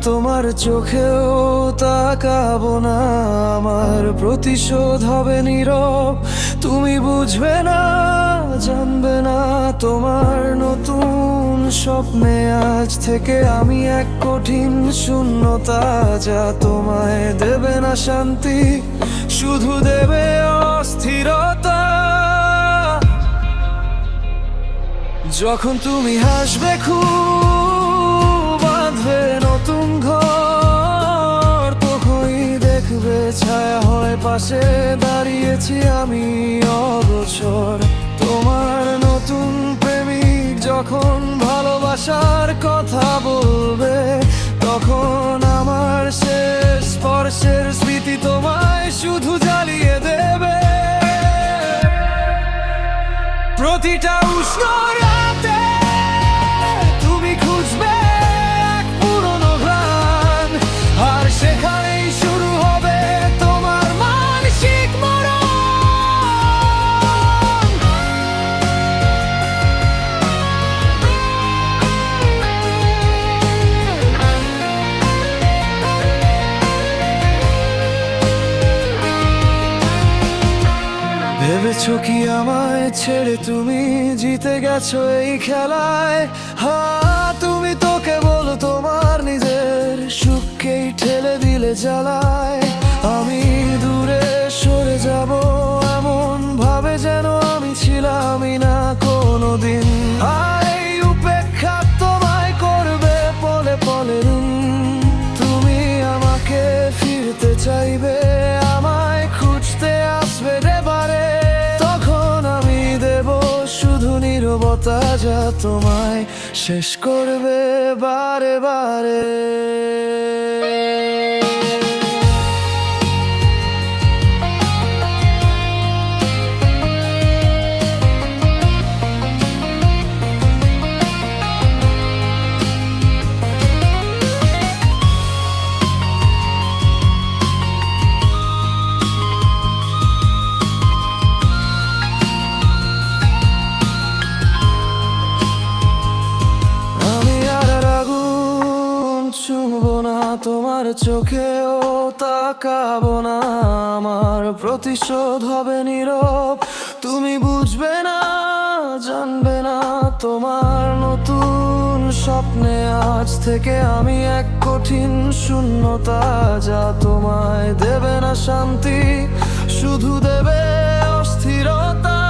তোমার চোখেও তাকাবো না, আমার প্রতিশোধ হবে নীরব। তুমি বুঝবে না, জানবে না তোমার নতুন স্বপ্নে আজ থেকে আমি এক কঠিন শূন্যতা, যা তোমায় দেবে না শান্তি, শুধু দেবে অস্থিরতা। যখন তুমি হাসবে খুব, বাঁধবে নতুন ঘর, তখনই দেখবে ছায়া হয় পাশে দাঁড়িয়েছি আমি অগোচর। তোমার নতুন প্রেমিক যখন ভালোবাসার কথা বলবে, তখন আমার শেষ স্পর্শের স্মৃতি তোমায় শুধু জ্বালিয়ে দেবে। প্রতিটা উষ্ণ রাতে তুমি খুঁজবে এক পুরনো ঘ্রাণ, আর সেখানেই শুরু হবে তোমার মানসিক মরণ। ভেবেছো কি আমায় ছেড়ে তুমি জিতে গেছো এই খেলায়? তুমি তো কেবল তোমার নিজের সুখকেই ঠেলে দিলে জ্বালায়। আমি দূরে সরে যাব এমন ভাবে যেন আমি ছিলামই না কোনোদিন। এই উপেক্ষা তোমায় করবে পলে পলে ঋণ। তুমি আমাকে ফিরতে চাইবে, আমায় খুঁজতে আসবে বারে, তখন আমি দেব শুধু নীরবতা, যা তোমায় শেষ করবে বারে বারে। শুনবো না তোমার চোখেও তাকাবো না, আমার প্রতিশোধ হবে নীরব। তুমি বুঝবে না, জানবে না তোমার নতুন স্বপ্নে আজ থেকে আমি এক কঠিন শূন্যতা, যা তোমায় দেবে না শান্তি, শুধু দেবে অস্থিরতা।